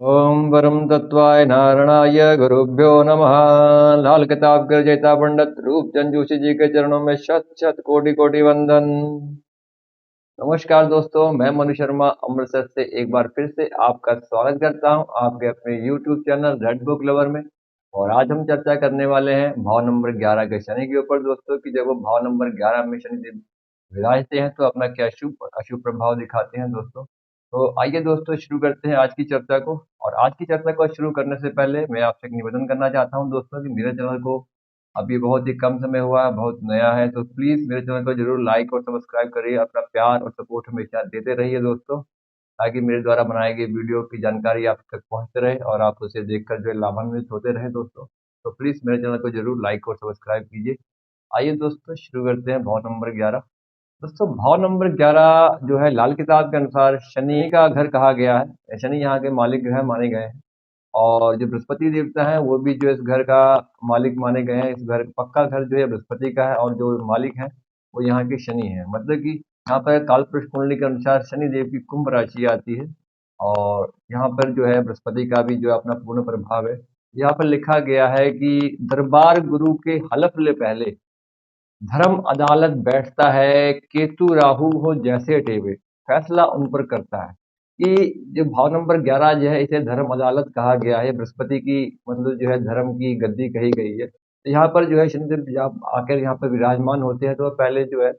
ओम वरम तत्वाय नारायणाय गुरुभ्यो नमः। लाल किताब के रचयिता पंडित रूप चंद जोशी जी के चरणों में शत शत कोटि कोटि वंदन। नमस्कार दोस्तों, मैं मनु शर्मा अमृतसर से एक बार फिर से आपका स्वागत करता हूं आपके अपने YouTube channel red book lover में। और आज हम चर्चा करने वाले हैं भाव नंबर 11 के शनि के ऊपर दोस्तों, कि जब वो भाव नंबर 11 में शनि देव विराजते हैं तो अपना क्या शुभ और अशुभ प्रभाव दिखाते हैं दोस्तों। तो आइए दोस्तों, शुरू करते हैं आज की चर्चा को। और आज की चर्चा को शुरू करने से पहले मैं आपसे एक निवेदन करना चाहता हूं दोस्तों, कि मेरे चैनल को अभी बहुत ही कम समय हुआ है, बहुत नया है, तो प्लीज मेरे चैनल को जरूर लाइक और सब्सक्राइब करिए। अपना प्यार और सपोर्ट हमेशा देते रहिए दोस्तों, ताकि मेरे द्वारा बनाई गई वीडियो की जानकारी आप तक पहुंचते रहे और आप उसे देखकर जो है लाभान्वित होते रहे दोस्तों। तो प्लीज मेरे चैनल को जरूर लाइक और सब्सक्राइब कीजिए। आइए दोस्तों, शुरू करते हैं भाव नंबर 11। दोस्तों, भाव नंबर 11 जो है लाल किताब के अनुसार शनि का घर कहा गया है। शनि यहाँ के मालिक ग्रह माने गए हैं। और जो बृहस्पति देवता है वो भी जो इस घर का मालिक माने गए हैं। इस घर पक्का घर जो है बृहस्पति का है, और जो मालिक है वो यहाँ के शनि है। मतलब कि यहाँ पर कालपुरुष कुंडली के अनुसार शनि देव की कुंभ राशि आती है। और यहाँ पर जो है बृहस्पति का भी जो है अपना पूर्ण प्रभाव है। यहाँ पर लिखा गया है कि दरबार गुरु के हलफ ले पहले धर्म अदालत बैठता है, केतु राहु हो जैसे टेवे फैसला उन पर करता है। कि जो भाव नंबर 11 जो है इसे धर्म अदालत कहा गया है। बृहस्पति की मतलब जो है धर्म की गद्दी कही गई है। तो यहाँ पर जो है शनिदेव जब आकर यहाँ पर विराजमान होते हैं तो वह पहले जो है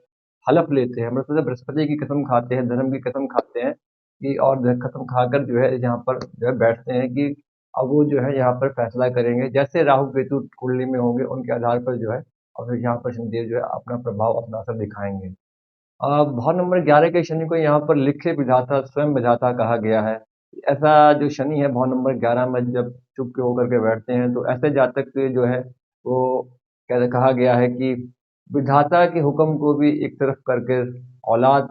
हलफ लेते हैं, मतलब बृहस्पति की कसम खाते हैं, धर्म की कसम खाते हैं कि, और कसम खाकर जो है यहाँ पर जो है बैठते हैं कि अब वो जो है यहाँ पर फैसला करेंगे, जैसे राहु केतु कुंडली में होंगे उनके आधार पर जो है, और फिर यहाँ पर शनिदेव जो है अपना प्रभाव अपना असर दिखाएंगे। भाव नंबर 11 के शनि को यहाँ पर लिखे विधाता स्वयं विधाता कहा गया है। ऐसा जो शनि है भाव नंबर 11 में जब चुप के होकर के बैठते हैं तो ऐसे जातक के जो है वो क्या कहा गया है कि विधाता के हुक्म को भी एक तरफ करके औलाद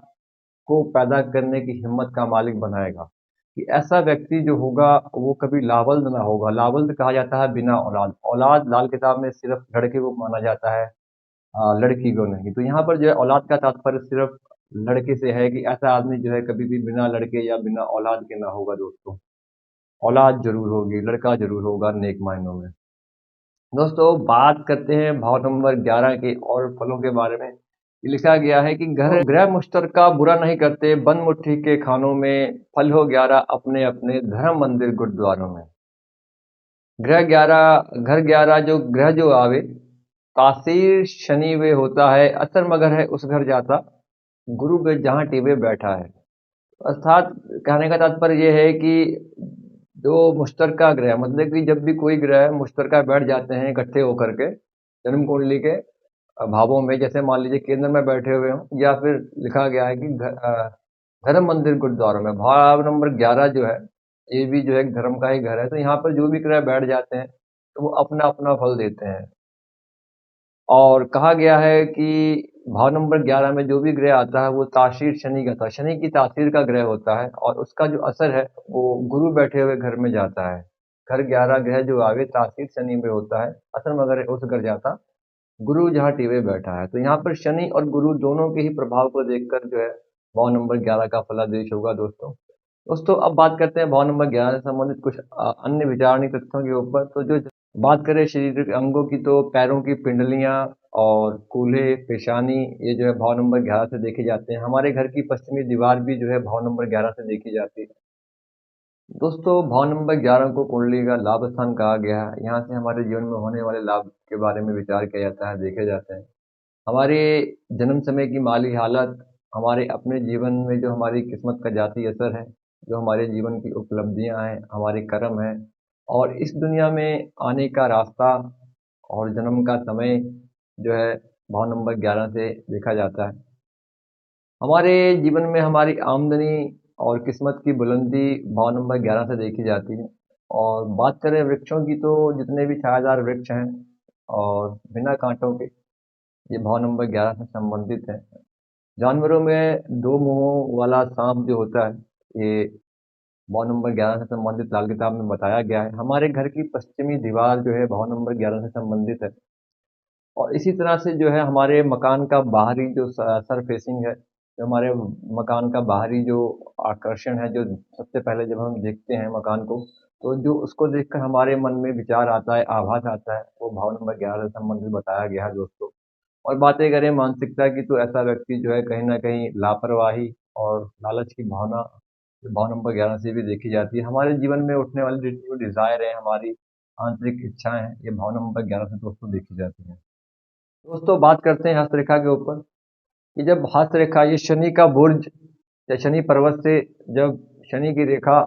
को पैदा करने की हिम्मत का मालिक बनाएगा। कि ऐसा व्यक्ति जो होगा वो कभी लावल्द ना होगा। लावल्द कहा जाता है बिना औलाद। औलाद लाल किताब में सिर्फ लड़के को माना जाता है, लड़की को नहीं। तो यहाँ पर जो है औलाद का तात्पर्य सिर्फ लड़के से है, कि ऐसा आदमी जो है कभी भी बिना लड़के या बिना औलाद के ना होगा दोस्तों। औलाद जरूर होगी, लड़का जरूर होगा नेक मायनों में। दोस्तों, बात करते हैं भाव नंबर 11 के और फलों के बारे में। लिखा गया है कि ग्रह मुश्तरका बुरा नहीं करते, बंद मुट्ठी के खानों में फल हो 11 अपने अपने धर्म मंदिर गुरुद्वारों में। ग्रह 11 घर 11 जो ग्रह जो आवे तासीर शनि वे होता है, असर मगर है उस घर जाता गुरु के जहाँ टीवे बैठा है। अर्थात कहने का तात्पर्य यह है कि जो मुश्तरका ग्रह, मतलब कि जब भी कोई ग्रह मुश्तरका बैठ जाते हैं इकट्ठे होकर के जन्म कुंडली के भावों में, जैसे मान लीजिए केंद्र में बैठे हुए हों, या फिर लिखा गया है कि धर्म मंदिर गुरुद्वारों में। भाव नंबर 11 जो है ये भी जो है एक धर्म का ही घर है। तो यहाँ पर जो भी ग्रह बैठ जाते हैं तो वो अपना अपना फल देते हैं। और कहा गया है कि भाव नंबर 11 में जो भी ग्रह आता है वो तासीर शनि का था, शनि की तासीर का ग्रह होता है, और उसका जो असर है वो गुरु बैठे हुए घर में जाता है। घर 11 ग्रह जो आवे तासीर शनि में होता है, असर मगर उस घर जाता गुरु जहाँ टीवे बैठा है। तो यहाँ पर शनि और गुरु दोनों के ही प्रभाव को देखकर जो है भाव नंबर 11 का फलादेश होगा दोस्तों। दोस्तों, अब बात करते हैं भाव नंबर 11 से संबंधित कुछ अन्य विचारणीय तथ्यों के ऊपर। तो जो बात करें शरीर के अंगों की, तो पैरों की पिंडलियां और कूल्हे पेशानी ये जो है भाव नंबर 11 से देखे जाते हैं। हमारे घर की पश्चिमी दीवार भी जो है भाव नंबर 11 से देखी जाती है। दोस्तों, भाव नंबर 11 को कुंडली का लाभ स्थान कहा गया है। यहाँ से हमारे जीवन में होने वाले लाभ के बारे में विचार किया जाता है, देखे जाते हैं। हमारे जन्म समय की माली हालत, हमारे अपने जीवन में जो हमारी किस्मत का जाती असर है, जो हमारे जीवन की उपलब्धियां हैं, हमारे कर्म हैं, और इस दुनिया में आने का रास्ता और जन्म का समय जो है भाव नंबर 11 से देखा जाता है। हमारे जीवन में हमारी आमदनी और किस्मत की बुलंदी भाव नंबर 11 से देखी जाती है। और बात करें वृक्षों की, तो जितने भी छायादार वृक्ष हैं और बिना कांटों के, ये भाव नंबर 11 से संबंधित है। जानवरों में दो मुंहों वाला सांप जो होता है, ये भाव नंबर 11 से संबंधित लाल किताब में बताया गया है। हमारे घर की पश्चिमी दीवार जो है भाव नंबर 11 से संबंधित है। और इसी तरह से जो है हमारे मकान का बाहरी जो सर फेसिंग है, जो हमारे मकान का बाहरी जो आकर्षण है, जो सबसे पहले जब हम देखते हैं मकान को, तो जो उसको देखकर हमारे मन में विचार आता है, आभास आता है, वो भाव नंबर 11 से संबंधित बताया गया है दोस्तों। और बातें करें मानसिकता की, तो ऐसा व्यक्ति जो है कहीं न कहीं लापरवाही और लालच की भावना, जो भाव नंबर 11 से भी देखी जाती है। हमारे जीवन में उठने वाली जो डिज़ायर है, हमारी आंतरिक इच्छाएँ हैं, ये भाव नंबर 11 से दोस्तों देखी जाती हैं। दोस्तों बात करते हैं हस्तरेखा के ऊपर, कि जब हस्तरेखा ये शनि का बुर्ज या शनि पर्वत से जब शनि की रेखा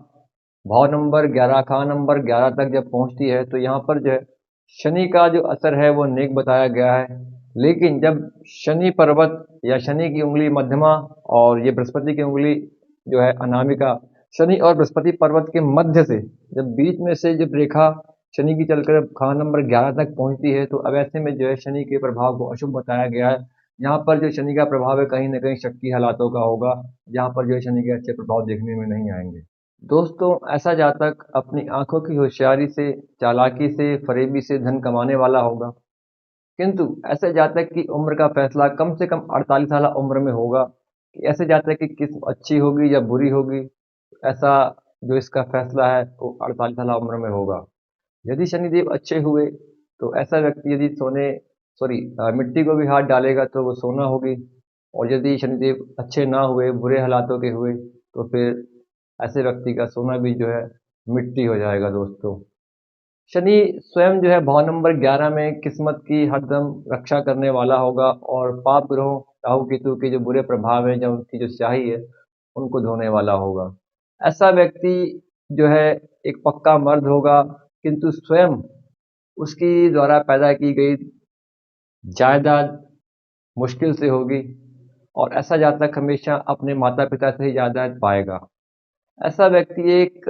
भाव नंबर 11 खां नंबर 11 तक जब पहुंचती है, तो यहाँ पर जो है शनि का जो असर है वो नेक बताया गया है। लेकिन जब शनि पर्वत या शनि की उंगली मध्यमा और ये बृहस्पति की उंगली जो है अनामिका, शनि और बृहस्पति पर्वत के मध्य से जब बीच में से जब रेखा शनि की चलकर खां नंबर 11 तक पहुंचती है, तो अब ऐसे में जो है शनि के प्रभाव को अशुभ बताया गया है। यहाँ पर जो शनि का प्रभाव है कहीं न कहीं शक्ति हालातों का होगा, जहाँ पर जो है शनि के अच्छे प्रभाव देखने में नहीं आएंगे। दोस्तों ऐसा जातक अपनी आंखों की होशियारी से, चालाकी से, फरेबी से धन कमाने वाला होगा। किंतु ऐसे जातक की उम्र का फैसला कम से कम 48 साल उम्र में होगा कि ऐसे जातक की किस्म अच्छी होगी या बुरी होगी। ऐसा जो इसका फैसला है वो 48 साल उम्र में होगा। यदि शनिदेव अच्छे हुए तो ऐसा व्यक्ति यदि मिट्टी को भी हाथ डालेगा तो वो सोना होगी। और यदि शनिदेव अच्छे ना हुए, बुरे हालातों के हुए, तो फिर ऐसे व्यक्ति का सोना भी जो है मिट्टी हो जाएगा दोस्तों। शनि स्वयं जो है भाव नंबर 11 में किस्मत की हरदम रक्षा करने वाला होगा और पाप ग्रहों राहु केतु के जो बुरे प्रभाव हैं, जो उनकी जो स्याही है, उनको धोने वाला होगा। ऐसा व्यक्ति जो है एक पक्का मर्द होगा, किंतु स्वयं उसकी द्वारा पैदा की गई जायदाद मुश्किल से होगी और ऐसा जातक हमेशा अपने माता पिता से ही जायदाद पाएगा। ऐसा व्यक्ति एक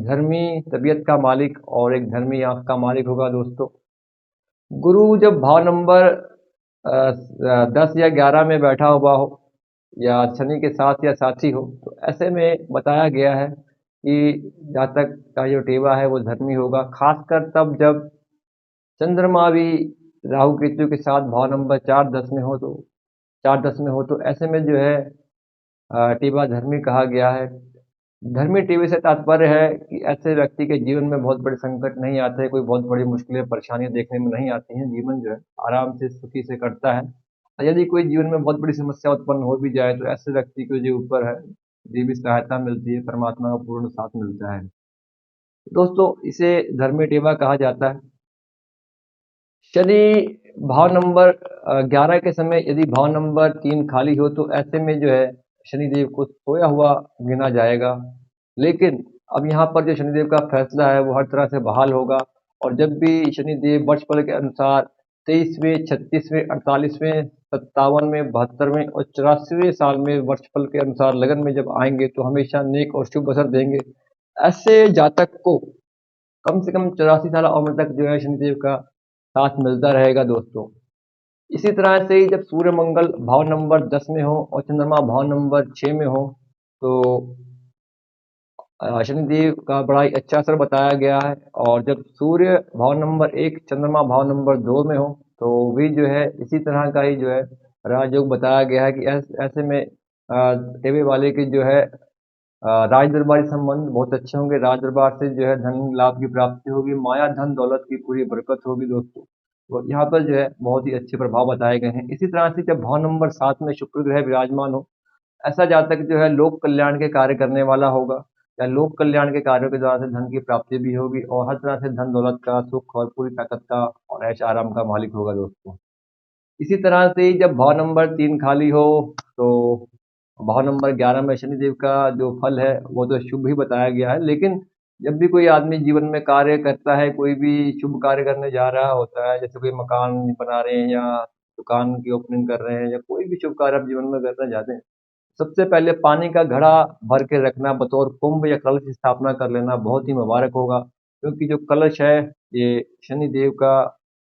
धर्मी तबीयत का मालिक और एक धर्मी आंख का मालिक होगा दोस्तों। गुरु जब भाव नंबर 10 या 11 में बैठा हुआ हो या शनि के साथ या साथी हो, तो ऐसे में बताया गया है कि जातक का जो टेवा है वो धर्मी होगा, खासकर तब जब चंद्रमा भी राहु केतु के साथ भाव नंबर 4 10 में हो, तो ऐसे में जो है टेवा धर्मी कहा गया है। धर्मी टीवी से तात्पर्य है कि ऐसे व्यक्ति के जीवन में बहुत बड़े संकट नहीं आते, कोई बहुत बड़ी मुश्किलें परेशानियां देखने में नहीं आती हैं। जीवन जो है आराम से सुखी से कटता है। और यदि कोई जीवन में बहुत बड़ी समस्या उत्पन्न हो भी जाए, तो ऐसे व्यक्ति को जो ऊपर है देवी सहायता मिलती है, परमात्मा का पूर्ण साथ मिलता है दोस्तों। इसे धर्मी टेवा कहा जाता है। शनि भाव नंबर 11 के समय यदि भाव नंबर 3 खाली हो, तो ऐसे में जो है शनिदेव को सोया हुआ गिना जाएगा। लेकिन अब यहाँ पर जो शनिदेव का फैसला है वो हर तरह से बहाल होगा। और जब भी शनिदेव वर्षफल के अनुसार 23वें, 36वें, 48वें, 57वें, 72वें और 84वें साल में वर्षफल के अनुसार लगन में जब आएंगे, तो हमेशा नेक और शुभ असर देंगे। ऐसे जातक को कम से कम 84 साल उम्र तक जो है शनिदेव का साथ मिलता रहेगा दोस्तों। इसी तरह से ही जब सूर्य मंगल भाव नंबर 10 में हो और चंद्रमा भाव नंबर 6 में हो, तो शनिदेव का बड़ा ही अच्छा असर बताया गया है। और जब सूर्य भाव नंबर 1 चंद्रमा भाव नंबर 2 में हो, तो भी जो है इसी तरह का ही जो है राजयोग बताया गया है कि ऐसे में देवे वाले की जो है राज दरबारी संबंध बहुत अच्छे होंगे। राज दरबार से जो है धन लाभ की प्राप्ति होगी, माया धन दौलत की पूरी बरकत होगी दोस्तों। तो यहाँ पर जो है बहुत ही अच्छे प्रभाव बताए गए हैं। इसी तरह से जब भाव नंबर 7 में शुक्र ग्रह विराजमान हो, ऐसा जातक जो है लोक कल्याण के कार्य करने वाला होगा या लोक कल्याण के कार्यों के द्वारा से धन की प्राप्ति भी होगी और हर तरह से धन दौलत का, सुख और पूरी ताकत का और ऐश आराम का मालिक होगा दोस्तों। इसी तरह से ही जब भाव नंबर 3 खाली हो, तो भाव नंबर 11 में शनिदेव का जो फल है वो तो शुभ ही बताया गया है। लेकिन जब भी कोई आदमी जीवन में कार्य करता है, कोई भी शुभ कार्य करने जा रहा होता है, जैसे कोई मकान बना रहे हैं या दुकान की ओपनिंग कर रहे हैं या कोई भी शुभ कार्य आप जीवन में करना चाहते हैं, सबसे पहले पानी का घड़ा भर के रखना, बतौर कुंभ या कलश की स्थापना कर लेना बहुत ही मुबारक होगा। क्योंकि जो कलश है ये शनि देव का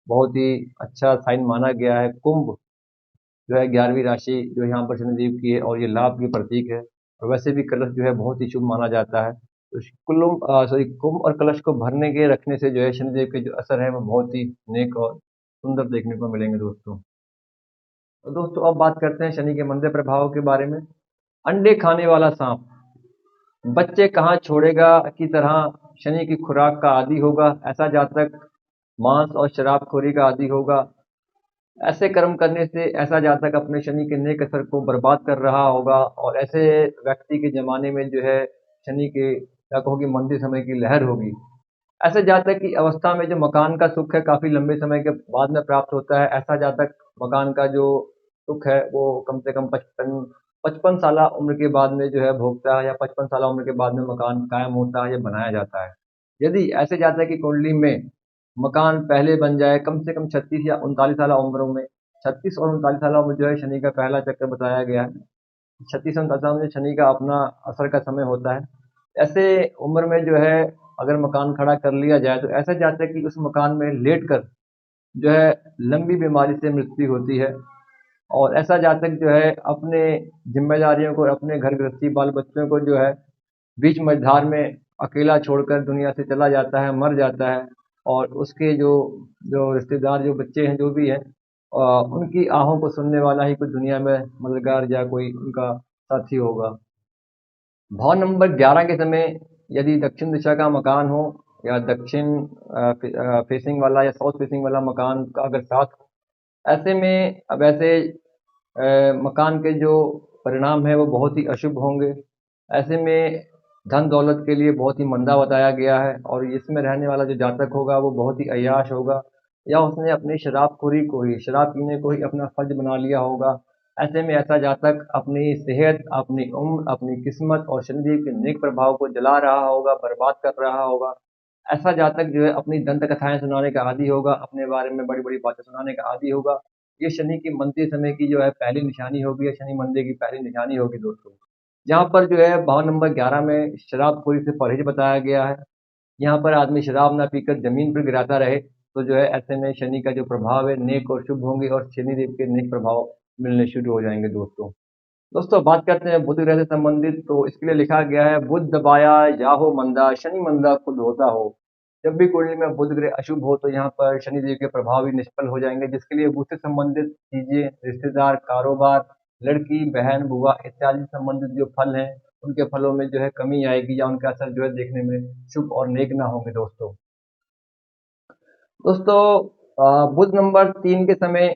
बहुत ही अच्छा साइन माना गया है। कुंभ जो है 11वीं राशि जो यहाँ पर शनिदेव की है और ये लाभ की प्रतीक है। और वैसे भी कलश जो है बहुत ही शुभ माना जाता है। तो कुंभ और कलश को भरने के रखने से जो है शनिदेव के जो असर है वो बहुत ही नेक और सुंदर देखने को मिलेंगे दोस्तों। तो दोस्तों अब बात करते हैं शनि के मंदे प्रभाव के बारे में। अंडे खाने वाला सांप बच्चे कहाँ छोड़ेगा की तरह शनि की खुराक का आदी होगा। ऐसा जातक मांस और शराबखोरी का आदी होगा। ऐसे कर्म करने से ऐसा जातक अपने शनि के नेक असर को बर्बाद कर रहा होगा और ऐसे व्यक्ति के जमाने में जो है शनि के या कहो कि मंदी समय की लहर होगी। ऐसे जातक की अवस्था में जो मकान का सुख है काफी लंबे समय के बाद में प्राप्त होता है। ऐसा जातक मकान का जो सुख है वो कम से कम 55 साल उम्र के बाद में जो है भोगता है या 55 साल उम्र के बाद में मकान कायम होता है या बनाया जाता है। यदि ऐसे जातक की कुंडली में मकान पहले बन जाए कम से कम 36 या 39 साल उम्र में, 36 और 39 साल में जो है शनि का पहला चक्कर बताया गया है। 36 और 39 साल में शनि का अपना असर का समय होता है। ऐसे उम्र में जो है अगर मकान खड़ा कर लिया जाए तो ऐसा जाता है कि उस मकान में लेट कर जो है लंबी बीमारी से मृत्यु होती है। और ऐसा जातक जो है अपने जिम्मेदारियों को, अपने घर गृहस्थी बाल बच्चों को जो है बीच मझधार में अकेला छोड़कर दुनिया से चला जाता है, मर जाता है। और उसके जो जो रिश्तेदार, जो बच्चे हैं, जो भी हैं, उनकी आहों को सुनने वाला ही कुछ दुनिया में मददगार या कोई उनका साथी होगा। भाव नंबर 11 के समय यदि दक्षिण दिशा का मकान हो या दक्षिण फेसिंग वाला या साउथ फेसिंग वाला मकान का अगर साथ हो, ऐसे में अब ऐसे मकान के जो परिणाम है वो बहुत ही अशुभ होंगे। ऐसे में धन दौलत के लिए बहुत ही मंदा बताया गया है और इसमें रहने वाला जो जातक होगा वो बहुत ही अय्याश होगा या उसने अपनी शराबखोरी को ही, शराब पीने को ही अपना फर्ज बना लिया होगा। ऐसे में ऐसा जातक अपनी सेहत, अपनी उम्र, अपनी किस्मत और शनिदेव के नेक प्रभाव को जला रहा होगा, बर्बाद कर रहा होगा। ऐसा जातक जो है अपनी दंत कथाएं सुनाने का आदी होगा, अपने बारे में बड़ी बड़ी बातें सुनाने का आदी होगा। ये शनि के मंदे समय की जो है पहली निशानी होगी या शनि मंदे की पहली निशानी होगी दोस्तों। यहाँ पर जो है भाव नंबर 11 में शराबखोरी से परहेज बताया गया है। यहाँ पर आदमी शराब ना पीकर जमीन पर गिराता रहे तो जो है ऐसे में शनि का जो प्रभाव है नेक और शुभ होंगे और शनि देव के नेक प्रभाव मिलने शुरू हो जाएंगे दोस्तों। दोस्तों बात करते हैं बुध ग्रह से संबंधित, तो इसके लिए लिखा गया है बुध दबाया या हो मंदा, शनि मंदा खुद होता हो। जब भी कुंडली में बुध ग्रह अशुभ हो तो यहाँ पर शनि देव के प्रभाव भी निष्फल हो जाएंगे, जिसके लिए बुध से संबंधित चीजें, रिश्तेदार, कारोबार, लड़की, बहन, बुआ इत्यादि संबंधित जो फल हैं उनके फलों में जो है कमी आएगी या उनका असर जो है देखने में शुभ और नेक ना होंगे दोस्तों। दोस्तों बुध नंबर 3 के समय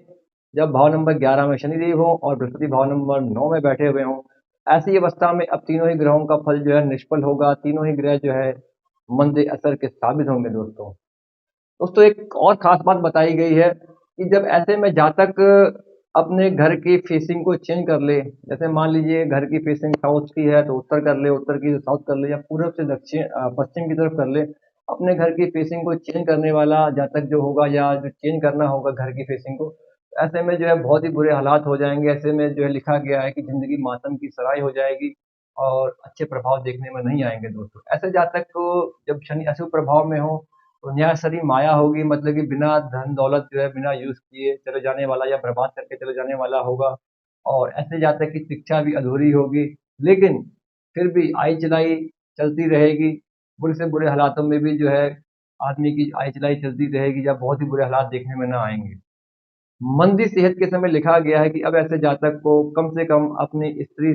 जब भाव नंबर 11 में शनिदेव हो और बृहस्पति भाव नंबर 9 में बैठे हुए हों, ऐसी अवस्था में अब तीनों ही ग्रहों का फल जो है निष्फल होगा। तीनों ही ग्रह जो है मंदे असर के साबित होंगे दोस्तों। दोस्तों एक और खास बात बताई गई है कि जब ऐसे में जातक अपने घर की फेसिंग को चेंज कर ले, जैसे मान लीजिए घर की फेसिंग साउथ की है तो उत्तर कर ले, उत्तर की तो साउथ कर ले, या पूरब से दक्षिण पश्चिम की तरफ कर ले। अपने घर की फेसिंग को चेंज करने वाला जातक जो होगा या जो चेंज करना होगा घर की फेसिंग को, ऐसे में जो है बहुत ही बुरे हालात हो जाएंगे। ऐसे में जो है लिखा गया है कि जिंदगी मातम की सराय हो जाएगी और अच्छे प्रभाव देखने में नहीं आएंगे दोस्तों। ऐसे जातक को जब शनि अशुभ प्रभाव में हो तो न्यायसरी माया होगी, मतलब कि बिना धन दौलत जो है बिना यूज किए चले जाने वाला या बर्बाद करके चले जाने वाला होगा। और ऐसे जातक की शिक्षा भी अधूरी होगी, लेकिन फिर भी आई चलाई चलती रहेगी। बुरे से बुरे हालातों में भी जो है आदमी की आई चलाई चलती रहेगी या बहुत ही बुरे हालात देखने में ना आएंगे। मंदी सेहत के समय लिखा गया है कि अब ऐसे जातक को कम से कम अपनी स्त्री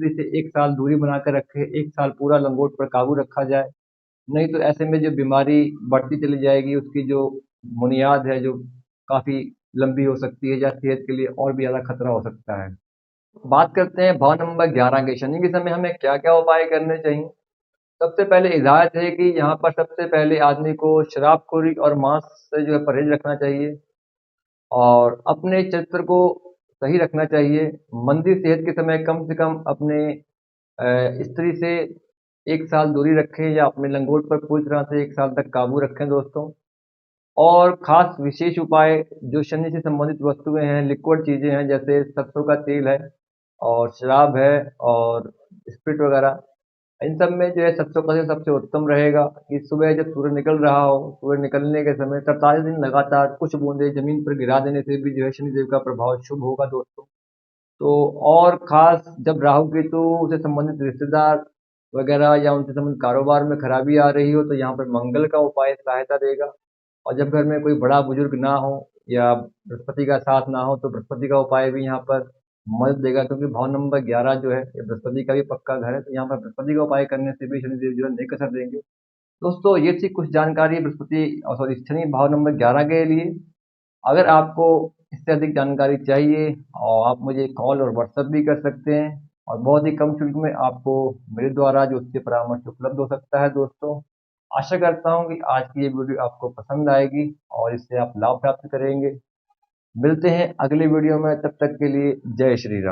से 1 साल दूरी बनाकर रखे, 1 साल पूरा लंगोट पर काबू रखा जाए। नहीं तो ऐसे में जो बीमारी बढ़ती चली जाएगी उसकी जो बुनियाद है जो काफी लंबी हो सकती है या सेहत के लिए और भी ज्यादा खतरा हो सकता है। बात करते हैं भाव नंबर 11 के शनि के समय हमें क्या क्या उपाय करने चाहिए। सबसे पहले हिदायत है कि यहाँ पर सबसे पहले आदमी को शराबखोरी और मांस से जो है परहेज रखना चाहिए और अपने चरित्र को सही रखना चाहिए। मंदी सेहत के समय कम से कम अपने स्त्री से 1 साल दूरी रखें या अपने लंगोट पर पूरी तरह से 1 साल तक काबू रखें दोस्तों। और खास विशेष उपाय जो शनि से संबंधित वस्तुएं हैं, लिक्विड चीजें हैं, जैसे सरसों का तेल है और शराब है और स्प्रिट वगैरह, इन सब में जो है सरसों का तेल सबसे उत्तम रहेगा कि सुबह जब सूर्य निकल रहा हो, सूर्य निकलने के समय 43 दिन लगातार कुछ बूंदे जमीन पर गिरा देने से भी जो है शनिदेव का प्रभाव शुभ होगा दोस्तों। तो और खास जब राहु केतु से संबंधित रिश्तेदार वगैरह या उनसे संबंधित कारोबार में खराबी आ रही हो तो यहाँ पर मंगल का उपाय सहायता देगा। और जब घर में कोई बड़ा बुजुर्ग ना हो या बृहस्पति का साथ ना हो तो बृहस्पति का उपाय भी यहाँ पर मदद देगा, क्योंकि भवन नंबर 11 जो है ये बृहस्पति का भी पक्का घर है, तो यहाँ पर बृहस्पति का उपाय करने से भी शनिदेव जो है नहीं कसर देंगे। दोस्तों ये थी कुछ जानकारी बृहस्पति सॉरी शनि भाव नंबर 11 के लिए। अगर आपको इससे अधिक जानकारी चाहिए और आप मुझे कॉल और व्हाट्सएप भी कर सकते हैं, और बहुत ही कम शुल्क में आपको मेरे द्वारा जो उससे परामर्श उपलब्ध हो सकता है। दोस्तों आशा करता हूँ कि आज की ये वीडियो आपको पसंद आएगी और इससे आप लाभ प्राप्त करेंगे। मिलते हैं अगले वीडियो में, तब तक के लिए जय श्री राम।